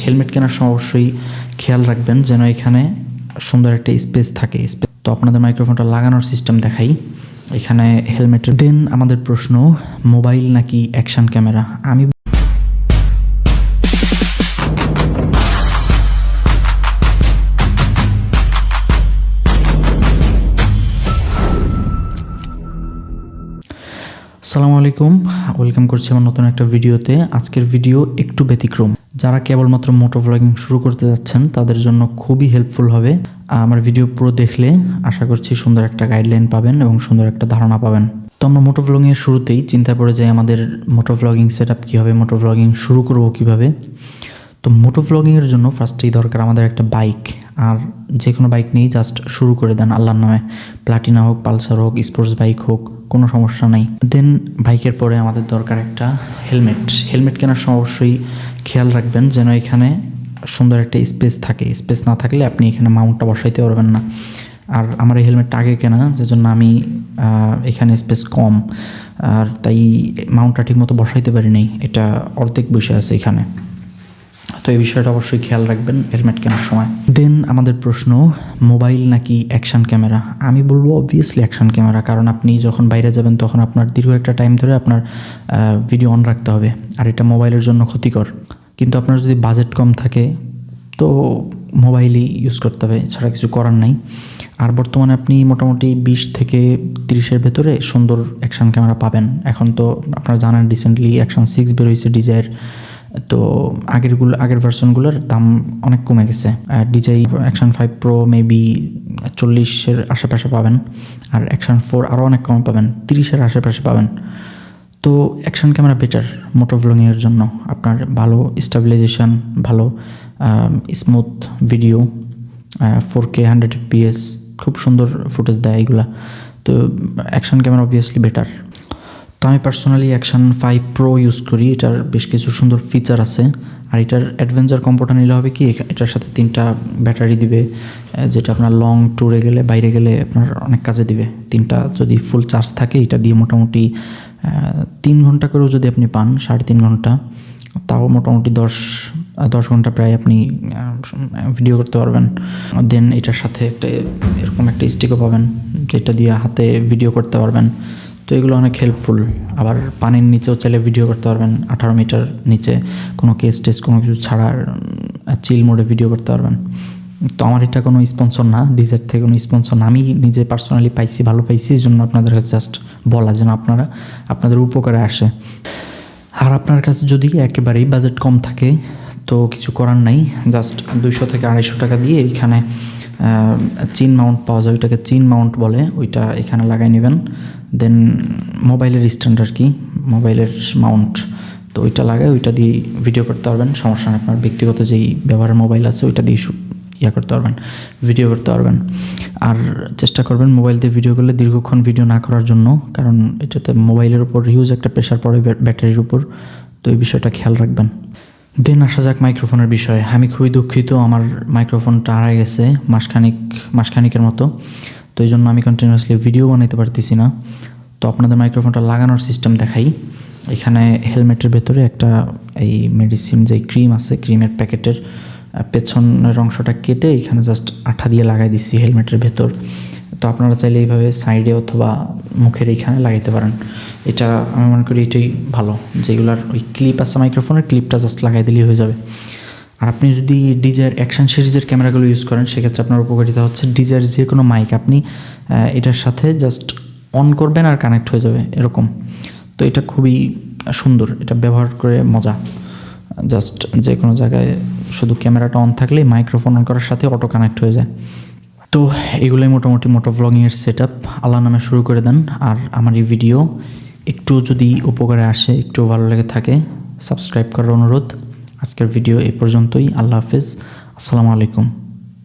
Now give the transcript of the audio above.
Helmet কেনার সময় অবশ্যই খেয়াল রাখবেন যেন এখানে সুন্দর একটা স্পেস থাকে। তো আপনাদের মাইক্রোফোনটা লাগানোর সিস্টেম দেখাই। এখানে হেলমেটের দেন আমাদের প্রশ্ন, মোবাইল নাকি অ্যাকশন ক্যামেরা? আমি আসসালামু আলাইকুম, ওয়েলকাম করছি আমার নতুন একটা ভিডিওতে। আজকের ভিডিও একটু ব্যতিক্রম। যারা কেবলমাত্র মোটো ব্লগিং শুরু করতে যাচ্ছেন তাদের জন্য খুবই হেল্পফুল হবে। আমার ভিডিও পুরো দেখলে আশা করছি সুন্দর একটা গাইডলাইন পাবেন এবং সুন্দর একটা ধারণা পাবেন। তো আমরা মোটো ব্লগিংয়ের শুরুতেই চিন্তায় পড়ে যাই আমাদের মোটো ব্লগিং সেট আপ কী হবে, মোটো ব্লগিং শুরু করব কীভাবে। তো মোটো ব্লগিংয়ের জন্য ফার্স্টেই দরকার আমাদের একটা বাইক। আর যে কোনো বাইক নিয়েই জাস্ট শুরু করে দেন আল্লাহর নামে। প্লাটিনা হোক, পালসার হোক, স্পোর্টস বাইক হোক, কোনো সমস্যা নাই। দেন বাইকের পরে আমাদের দরকার একটা হেলমেট। হেলমেট কেনার সময় অবশ্যই খেয়াল রাখবেন যেন এখানে সুন্দর একটা স্পেস থাকে। স্পেস না থাকলে আপনি এখানে মাউন্টটা বসাইতে পারবেন না। আর আমার এই হেলমেটটা আগে কেনা, যেজন্য আমি এখানে স্পেস কম, আর তাই মাউন্টটা ঠিকমতো বসাইতে পারি নাই। এটা অর্ধেক বসে আছে এখানে। তো এই বিষয়টা অবশ্যই খেয়াল রাখবেন হেলমেট কেনার সময়। দেন আমাদের প্রশ্ন, মোবাইল নাকি অ্যাকশন ক্যামেরা? আমি বলবো অবভিয়াসলি অ্যাকশন ক্যামেরা, কারণ আপনি যখন বাইরে যাবেন তখন আপনার দীর্ঘ একটা টাইম ধরে আপনার ভিডিও অন রাখতে হবে, আর এটা মোবাইলের জন্য ক্ষতিকর। কিন্তু আপনার যদি বাজেট কম থাকে তো মোবাইলই ইউজ করতে হবে, এছাড়া কিছু করার নাই। আর বর্তমানে আপনি মোটামুটি 20 থেকে 30-এর ভেতরে সুন্দর অ্যাকশন ক্যামেরা পাবেন। এখন তো আপনারা জানেন রিসেন্টলি অ্যাকশন 6 বেরোয়েছে ডিজাইয়ের। তো আগের ভার্সনগুলোর দাম অনেক কমে গেছে। ডিজাই অ্যাকশন 5 প্রো মেবি 40-এর আশেপাশে পাবেন, আর অ্যাকশন 4 আরও অনেক কম পাবেন, 30-এর আশেপাশে পাবেন। তো অ্যাকশন ক্যামেরা বেটার মোটো ব্লগিংয়ের জন্য। আপনার ভালো স্টেবিলাইজেশন, ভালো স্মুথ ভিডিও, 4K 100 FPS, খুব সুন্দর ফুটেজ দেয় এগুলা। তো অ্যাকশন ক্যামেরা অবভিয়াসলি বেটার। তো আমি পার্সোনালি অ্যাকশন 5 প্রো ইউজ করি। এটার বেশ কিছু সুন্দর ফিচার আছে। আর এটার অ্যাডভেঞ্চার কম্পোটা নিলে হবে কি, এটার সাথে 3টা ব্যাটারি দিবে, যেটা আপনার লং ট্যুরে গেলে, বাইরে গেলে আপনার অনেক কাজে দিবে। 3টা যদি ফুল চার্জ থাকে এটা দিয়ে মোটামুটি 3 ঘন্টা করেও যদি আপনি পান, 3.5 ঘন্টা, তাও মোটামুটি 10 ঘন্টা প্রায় আপনি ভিডিও করতে পারবেন। দেন এটার সাথে এরকম একটা স্টিকও পাবেন, যেটা দিয়ে হাতে ভিডিও করতে পারবেন। তো এগুলো অনেক হেল্পফুল। আবার পানির নিচেও চাইলে ভিডিও করতে পারবেন, 18 মিটার নিচে কোনো কেস টেস কোনো কিছু ছাড়া চিল মোডে ভিডিও করতে পারবেন। তো আমার এটা কোনো স্পন্সর না, ডিজার থেকে কোনো স্পন্সর না, আমি নিজে পার্সোনালি পাইছি, ভালো পাইছি, এই জন্য আপনাদের কাছে জাস্ট বলা যেন আপনাদের উপকারে আসে। আর আপনার কাছে যদি একেবারেই বাজেট কম থাকে তো কিছু করার নাই, জাস্ট 200 থেকে 250 টাকা দিয়ে এখানে চিন মাউন্ট পাওয়া যায়, ওইটাকে চিন মাউন্ট বলে, ওইটা এখানে লাগাই নেবেন। দেন মোবাইলের স্ট্যান্ড আর কি, মোবাইলের মাউন্ট, তো ওইটা লাগায় ওইটা দিয়ে ভিডিও করতে পারবেন, সমস্যা নেই। আপনার ব্যক্তিগত যেই ব্যবহারের মোবাইল আছে ওইটা দিয়ে করতে পারবেন, ভিডিও করতে পারবেন। আর চেষ্টা করবেন মোবাইল দিয়ে ভিডিও করলে দীর্ঘক্ষণ ভিডিও না করার জন্য, কারণ এটাতে মোবাইলের উপর হিউজ একটা প্রেশার পড়ে ব্যাটারির উপর। তো এই বিষয়টা খেয়াল রাখবেন। দেন আসা যাক মাইক্রোফোনের বিষয়ে। আমি খুবই দুঃখিত, আমার মাইক্রোফোনটা হারাই গেছে মাসখানিকের মতো। তো এই জন্য আমি কন্টিনিউয়াসলি ভিডিও বানাইতে পারতেছি না। তো আপনাদের মাইক্রোফোনটা লাগানোর সিস্টেম দেখাই। এখানে হেলমেটের ভেতরে একটা এই মেডিসিন যে ক্রিম আছে, ক্রিমের প্যাকেটের পেছনের অংশটা কেটে এখানে জাস্ট আঠা দিয়ে লাগাই দিচ্ছি হেলমেটের ভেতর। তো আপনারা চাইলে এইভাবে সাইডে অথবা মুখের এইখানে লাগাইতে পারেন। এটা আমি মনে করি এটাই ভালো। যেগুলার ওই ক্লিপ আছে মাইক্রোফোনের, ক্লিপটা জাস্ট লাগাই দিলেই হয়ে যাবে। আর আপনি যদি ডিজায়ার অ্যাকশন সিরিজের ক্যামেরাগুলো ইউজ করেন সেক্ষেত্রে আপনার উপকারিতা হচ্ছে ডিজায়ার যে কোনো মাইক আপনি এটার সাথে জাস্ট অন করবেন আর কানেক্ট হয়ে যাবে এরকম। তো এটা খুবই সুন্দর, এটা ব্যবহার করে মজা। জাস্ট যে কোনো জায়গায় শুধু ক্যামেরাটা অন থাকলেই মাইক্রোফোন অন করার সাথে অটো কানেক্ট হয়ে যায়। তো এগুলোই মোটামুটি মোটো ব্লগিংয়ের সেট আপ। আল্লাহর নামে শুরু করে দেন। আর আমার এই ভিডিও একটু যদি উপকারে আসে, একটু ভালো লেগে থাকে, সাবস্ক্রাইব করার অনুরোধ। আজকের ভিডিও এই পর্যন্তই। আল্লাহ হাফেজ, আসসালামু আলাইকুম।